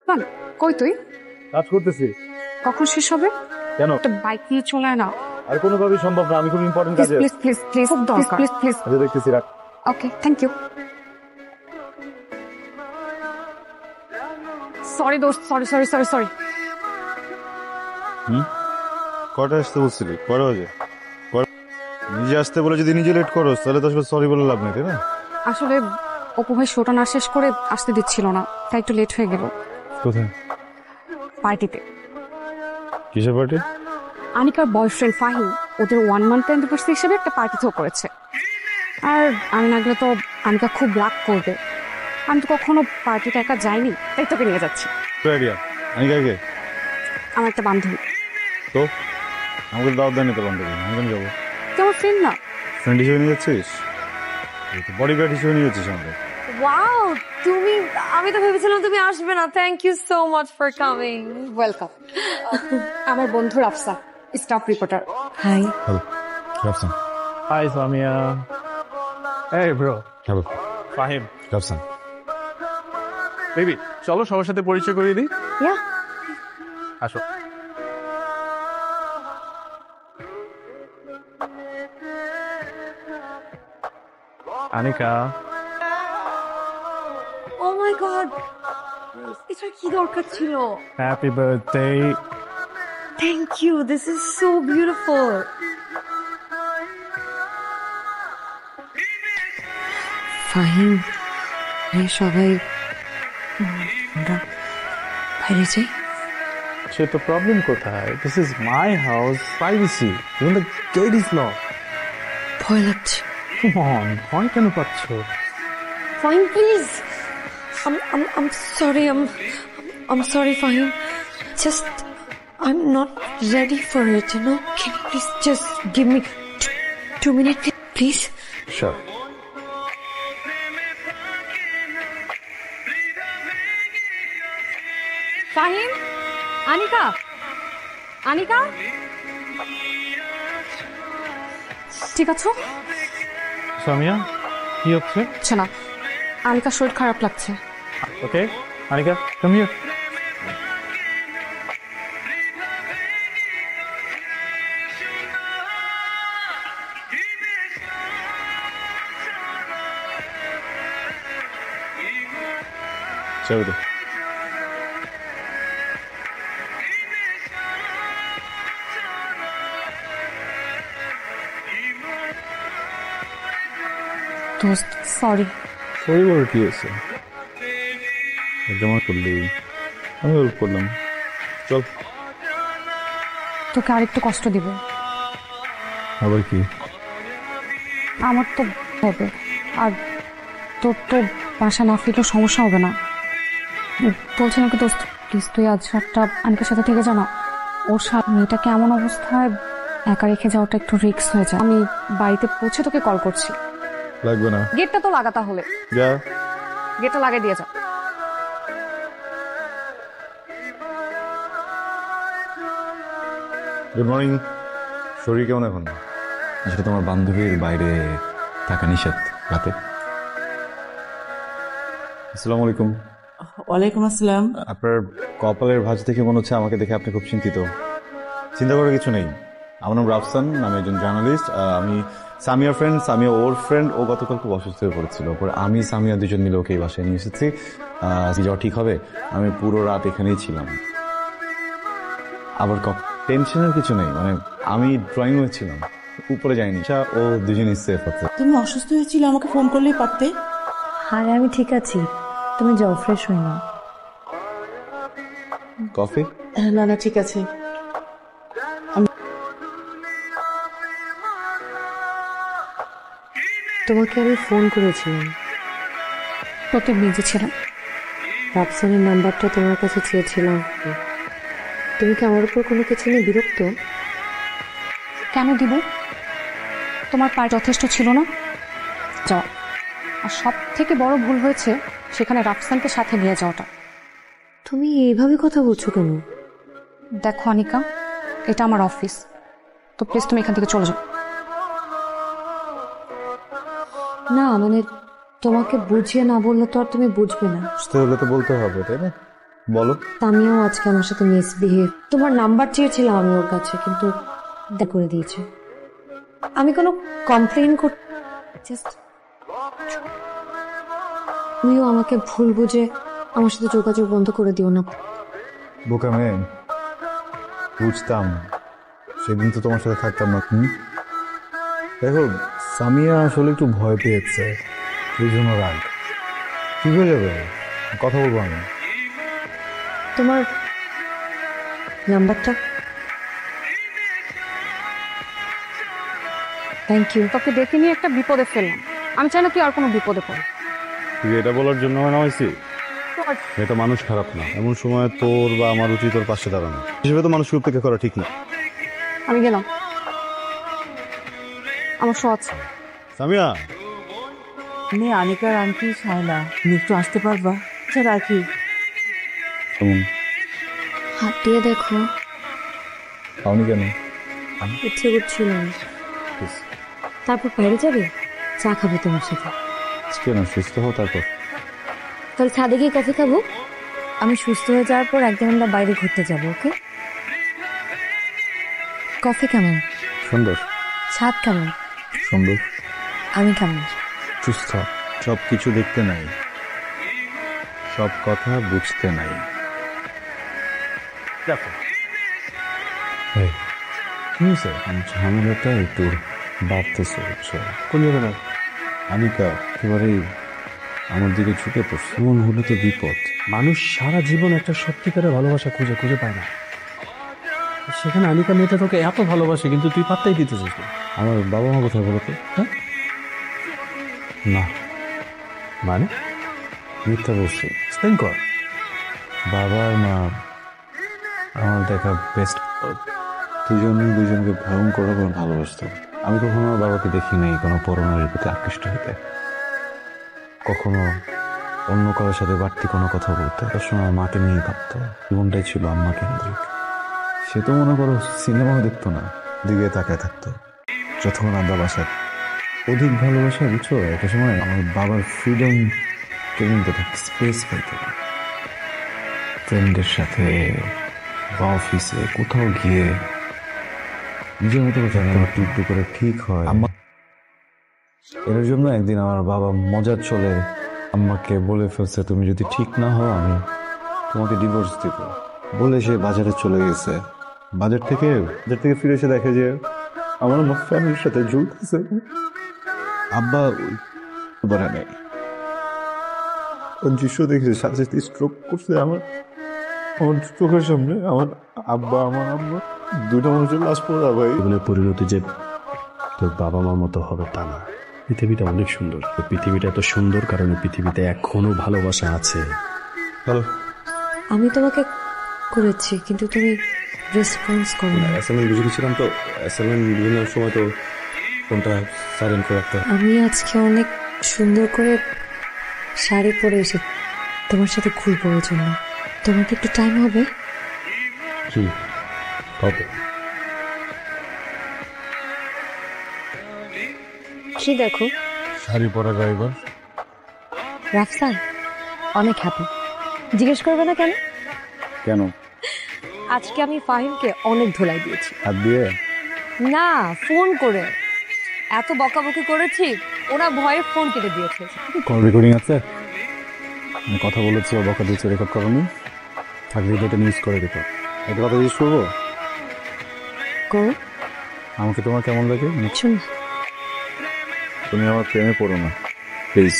বল, কই তুই? কাজ করতেছি। কখন শেষ হবে? কেন? একটা বাইক নিয়ে চলে আয় না। আর কোনোভাবেই সম্ভব না, আমি খুব ইম্পর্টেন্ট কাজে। প্লিজ প্লিজ প্লিজ খুব দরকার। Please please. আচ্ছা দেখতেছি, রাখ। ওকে, থ্যাংক ইউ। সরি দোস্ত, সরি সরি সরি সরি। কটা আসতে বলছিলি? কটা বাজে? নিজে আসতে বলে যদি নিজে লেট করো তাহলে তো আসলে সরি বলে লাভ নেই, তাই না? আসলে অপু ভাই শোটা না শেষ করে আসতে দিচ্ছিল না, তাই একটু লেট হয়ে গেল। কোথায়? পার্টিতে। কিসের পার্টি? আনিকার বয়ফ্রেন্ড ফাহিম ওদের 1 মান্থ অ্যানিভার্সারি হিসেবে একটা পার্টি থ্রো করেছে। আর আমি না গেলে তো আনিকা খুব রাগ করবে। আমি তো কখনো পার্টিতে একা যাইনি, তাই তোকে নিয়ে যাচ্ছি। আইডিয়া। আনিকা কে? আমার একটা বান্ধবী। তো আমাকে দাওয়াত দেয়নি তো বান্ধবী, আমি কেন যাবো? তুই আমার ফ্রেন্ড না? ফ্রেন্ড হিসেবে নিয়ে যাচ্ছিস? বডিগার্ড হিসেবে নিয়ে যাচ্ছিস আমাকে? ওয়াও, তুমি, আমি তো ভেবেছিলাম তুমি আসবে না। Thank you so much for coming. Welcome. আমার বন্ধু Rafsa, staff reporter. Hi. Hello Rafsan. Hi, Samia. Hey, bro. Hello Fahim. Rafsan. Baby, চলো সবার সাথে পরিচয় করিয়ে দিই। ইয়া, আসো। আনিকা। ও মাই গড, এটা কি দরকার ছিল? Happy birthday. Thank you, this is so beautiful. Fahim, সবাই আমরা বাইরে যাই। সে তো প্রবলেম কোথায়? This is my house, privacy. Even the gate is locked. ভয় লাগছে। Come on, ভয় কেন পাচ্ছ? Fahim, please. I'm sorry. I'm sorry, Fahim. Just, I'm not ready for it, you know. Can you please just give me 2 minutes, please? Sure. Fahim, Anika, Anika, ঠিক আছো? সামিয়া, কি হচ্ছে? হচ্ছে না, আনিকার শরীর খারাপ লাগছে। Okay, Anika, come here. চাবি দে। দোস্ত সরি। সরি বলে কি হয়েছে? জমা করলি, আমি হেল্প করলাম। চল। তোকে আরেকটু কষ্ট দিব। আবার কি? আমার তো হবে, আর তোর তো বাসা না ফিরলেও সমস্যা হবে না। বলছি নাকি দোস্ত, প্লিজ তুই আজ রাতটা আনিকার সাথে থেকে জানা। ওর সাথে মেয়েটাকে এমন অবস্থায় একা রেখে যাওয়াটা একটু রিস্ক হয়ে যায়। আমি বাড়িতে পৌঁছে তোকে কল করছি। লাগবে না, গেটটা তো লাগা, তাহলে যা। গেটটা লাগিয়ে দিয়ে যা। Good morning. শরীর কেমন এখন? আসলে তোমার বান্ধবীর বাইরে থাকা নিষেধ রাতে। আসসালামু আলাইকুম। ওয়ালাইকুম আসসালাম। আপনার কপালের ভাঁজ দেখে মনে হচ্ছে আমাকে দেখে আপনি খুব চিন্তিত। চিন্তা করার কিছু নেই, আমার নাম রাফসান, আমি একজন জার্নালিস্ট। আমি সামিয়ার ফ্রেন্ড, সামিয়া ওর ফ্রেন্ড। ও গতকাল খুব অসুস্থ হয়ে পড়েছিল, পরে আমি সামিয়া দুজন মিলে ওকে এই বাসায় নিয়ে এসেছি। যাওয়া ঠিক হবে। আমি পুরো রাত এখানেই ছিলাম। আবার টেনশনের কিছু নেই, মানে আমি ড্রয়িং রুমে ছিলাম, উপরে যাইনি। ও দুজনই সেফ আছে। তুমি অসুস্থ হয়েছিল, আমাকে ফোন করলেই পারতে। আরে আমি ঠিক আছি, তুমি যাও, ফ্রেশ হয়ে নাও। কফি? না না, ঠিক আছে। তোমাকে আমি ফোন করেছিলাম, তোকে বিজি ছিলাম। রাফসানের নাম্বারটা তোমার কাছে চেয়েছিলাম। তুমি কি আমার উপর কোনো কিছু নিয়ে বিরক্ত? কেন দিব? তোমার পায়ে যথেষ্ট ছিল না? যাও। আর সব থেকে বড় ভুল হয়েছে সেখানে রাফসানকে সাথে নিয়ে যাওয়াটা। তুমি এইভাবে কথা বলছো কেন? দেখো আনিকা, এটা আমার অফিস, তো প্লিজ তুমি এখান থেকে চলে যাও। না মানে, তোমাকে বুঝিয়ে না বললে তো আর তুমি বুঝবে না। বুঝতে হলে তো বলতে হবে, তাই না? বলো। আমিও আজকে আমার সাথে মিসবিহেভ। তোমার নাম্বার চেয়েছিলাম আমি ওর কাছে, কিন্তু দেখ করে দিয়েছে। আমি কোনো কমপ্লেন কর, জাস্ট তুমিও আমাকে ভুল বুঝে আমার সাথে যোগাযোগ বন্ধ করে দিও না। বোকা মেয়ে, বুঝতাম সেদিন তো তোমার সাথে থাকতাম না। দেখো, সামিয়া আসলে একটু ভয় পেয়েছে, সেই জন্য রাগ। ঠিক হয়ে যাবে, কথা বলবো আমি। তোমার নাম্বারটা? Thank you. তোকে ডেকে নিয়ে একটা বিপদে ফেললাম, আমি চাই না তুই আর কোনো বিপদে পড়। তুই এটা বলার জন্য আমার নামাইছি? এটা মানুষ খারাপ না, এমন সময় তোর বা আমার উচিত তোর পাশে দাঁড়ানো। হিসেবে তো মানুষকে উপেক্ষা করা ঠিক না। আমি গেলাম, আমার শো আছে। সামিয়া, মেয়ে আনিকার আন্টি শায়লা, তুমি একটু আসতে পারবা? আচ্ছা রাখি। হাত দিয়ে দেখো। পাওনি কেন? ইচ্ছে করছিল না। তারপর বাইরে যাবে, চা খাবো তোমার সাথে। কেন? সুস্থ হও তারপর। তাহলে ছাদে গিয়ে কফি খাবো। আমি সুস্থ হয়ে যাওয়ার পর একদিন আমরা বাইরে ঘুরতে যাবো, ওকে? কফি কেমন? সুন্দর। ছাদ কেমন? সুন্দর। আমি কেমন? সুস্থ। সব কিছু দেখতে নাই, সব কথা বুঝতে নাই। দেখো কি হয়েছে? ঝামেলাটা একটু বাড়তেছে, বুঝছো? কোন জায়গায় না? আনিকা একেবারেই আমার দিকে ঝুঁকে পড়ছে। এমন হলে তো বিপদ। মানুষ সারা জীবন একটা সত্যিকারের ভালোবাসা খুঁজে খুঁজে পায় না। সেখানে আনিকা মেয়েটা তোকে এত ভালোবাসে, কিন্তু তুই পাত্তাই দিতেছিস না। আমার বাবা মা কোথায় বলো তো? হ্যাঁ? না, মানে মিথ্যা বলছি। এক্সপ্লেন কর। বাবা আর মা আমার দেখা বেস্ট। দুজনই দুজনকে ভয়ঙ্কর করে ভালোবাসতাম। আমি কখনো আমার বাবাকে দেখি নাই কোনো পরনারীর প্রতি আকৃষ্ট হইতে, কখনো অন্য কারোর সাথে বাড়তি কোনো কথা বলতে। সবসময় মাকে নিয়ে ভাবতো, জীবনটাই ছিল আম্মা কেন্দ্রিক। সে তো মনে করো সিনেমাও দেখতো না, দিকে তাকায় থাকতো যতক্ষণ আব্বা বাসায়। অধিক ভালোবাসা, বুঝছো? একটা সময় আমার বাবার ফ্রিডম কেমন তো থাকতো, স্পেস পাইতো না। ফ্রেন্ডের সাথে বা অফিসে কোথাও গিয়ে নিজের মতো করে থাকতে টুকটু করে ঠিক হয়। আম্মা এর জন্য একদিন আমার বাবা মজার চলে আম্মাকে বলে ফেলছে, তুমি যদি ঠিক না হও আমি তোমাকে ডিভোর্স দিব। বলে সে বাজারে চলে গেছে। বাজার থেকে ফিরে এসে দেখে যে আমার ফ্যামিলির সাথে ঝুলতেছে। আব্বা বাড়া নেই। ওর দৃশ্য দেখে সাথে সাথে স্ট্রোক করছে। আমার চোখের সামনে আমার আব্বা আমার আম্মা দুইটা মানুষের লাশ পড়া। ভাই, জীবনের পরিণতি যে তোর বাবা মার মতো হবে তা না। পৃথিবীটা অনেক সুন্দর। পৃথিবীটা এত সুন্দর কারণে পৃথিবীতে এখনো ভালোবাসা আছে। চলো। আমি তোমাকে করেছি, কিন্তু তুমি রেসপন্স করো না। অ্যাসাইনমেন্ট বুঝে গেছিলাম তো, অ্যাসাইনমেন্ট বিভিন্ন সময় তো ফোনটা সাইলেন্ট করে রাখতে। আমি আজকে অনেক সুন্দর করে শাড়ি পরে এসে তোমার সাথে ঘুরবো, ওই জন্য তোমার কি একটু টাইম হবে? কি হবে? কি দেখো? শাড়ি পরা ড্রাইভার। রাফসান অনেক হ্যাপি। জিজ্ঞেস করবে না কেন? কেন? আজকে আমি ফাহিমকে অনেক ধোলাই দিয়েছি। হাত দিয়ে? না, ফোন করে এত বকাবকি করেছি, ওরা ভয়ে ফোন কেটে দিয়েছে। কল রেকর্ডিং আছে? আমি কথা বলেছি, ও বকা দিয়েছে, রেকর্ড করনি। থাকলে এটা নিউজ করে দিত। একটা কথা জিজ্ঞেস করবো? করো। আমাকে তোমার কেমন লাগে? শুন, তুমি আমার প্রেমে পড়ো না প্লিজ।